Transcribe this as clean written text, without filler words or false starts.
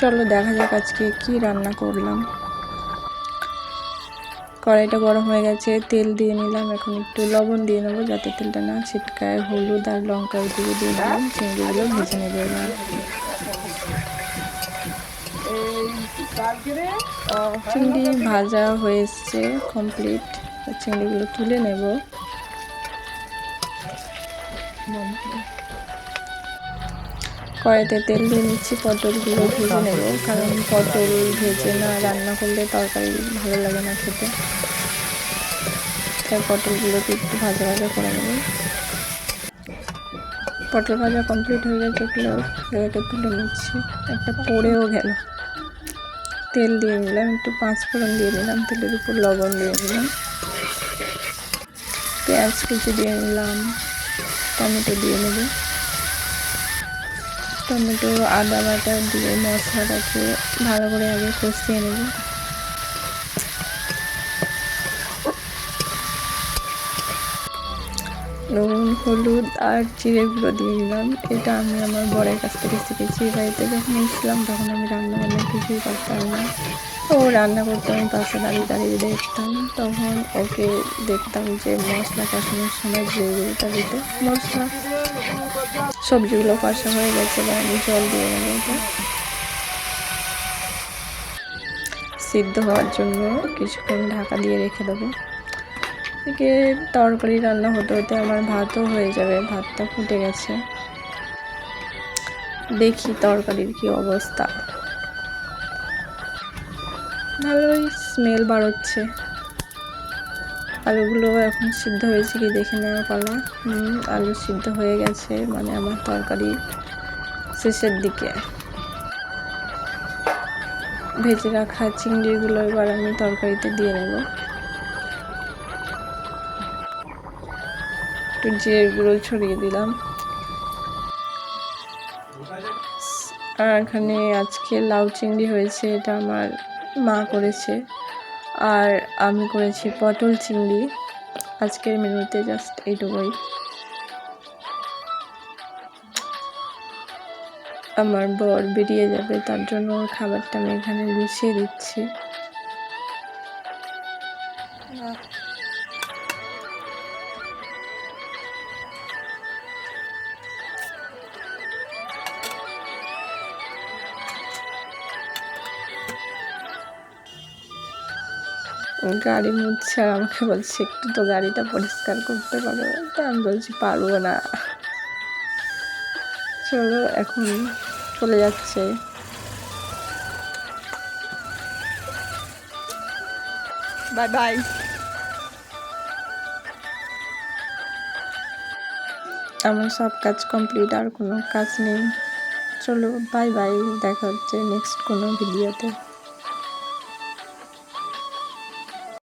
চলো দেখা যাক আজকে কি রান্না করলাম। কড়াইটা গরম হয়ে গেছে, তেল দিয়ে নিলাম। এখন একটু লবণ দিয়ে নেবো যাতে তেলটা না ছিটকায়। হলুদ আর লঙ্কা দিয়ে নিলাম। চিংড়িগুলো ভেজে নেবো এবার। চিংড়ি ভাজা হয়ে এসছে কমপ্লিট। চিংড়িগুলো তুলে নেব। কড়াইতে তেল দিয়ে নিচ্ছি, পটলগুলো ভেজে নেব, কারণ পটল ভেজে না রান্না করলে তরকারি ভালো লাগে না খেতে। তাই পটলগুলোকে একটু ভাজা ভাজা করে নেব। পটল ভাজা কমপ্লিট হয়ে গেছে, এগুলোকে তুলে নিচ্ছি। একটা পড়েও গেল। তেল দিয়ে নিলাম, একটু 5 ফোড়ন দিয়ে নিলাম, তেলের উপর লবণ দিয়ে নিলাম, পেঁয়াজ কুচি দিয়ে নিলাম, টমেটো দিয়ে নেব। টমেটো আদা বাটা দিয়ে মশলাটাকে ভালো করে আগে কষিয়ে নেব। নুন, হলুদ আর জিরে গুঁড়ো দিয়ে নিলাম। এটা আমি আমার বরের কাছ থেকে শিখেছি। বাড়িতে যখন এসেছিলাম তখন আমি রান্না বান্না কিছুই করতাম না। ও রান্না করতে আমি পাশে দাঁড়িয়ে দাঁড়িয়ে দেখতাম। তখন ওকে দেখতাম যে মশলা কষানোর সময় জিরে গুঁড়োটা দিতে। মশলা সবজিগুলো কষা হয়ে গেছে, এবার আমি জল দিয়ে নেবো। এটা সিদ্ধ হওয়ার জন্য কিছুক্ষণ ঢাকা দিয়ে রেখে দেবো। এদিকে তরকারি রান্না হতে হতে আমার ভাতও হয়ে যাবে। ভাতটা ফুটে গেছে। দেখি তরকারির কি অবস্থা। ভালোই স্মেল বাড়ছে। আলুগুলো এখন সিদ্ধ হয়েছে কি দেখে নেওয়া পালা। আলু সিদ্ধ হয়ে গেছে, মানে আমার তরকারি শেষের দিকে। ভেজে রাখা চিংড়িগুলো এবার আমি তরকারিতে দিয়ে নেব। একটু জিরে গুঁড়ো ছড়িয়ে দিলাম। আর এখানে আজকে লাউ চিংড়ি হয়েছে, এটা আমার মা করেছে। আর আমি করেছি পটল চিংড়ি। আজকের মেনুতে জাস্ট এইটুকুই। আমার বর বেরিয়ে যাবে, তার জন্য খাবারটা আমি এখানে গুছিয়ে দিচ্ছি। গাড়ি মুছছে আর আমাকে বলছে একটু তো গাড়িটা পরিষ্কার করতে পারো। তা আমি বলছি পারবো না। চলো এখন চলে যাচ্ছে। Bye bye. আমার সব কাজ কমপ্লিট, আর কোনো কাজ নেই। চলো বাই বাই, দেখা হচ্ছে নেক্সট কোনো ভিডিওতে।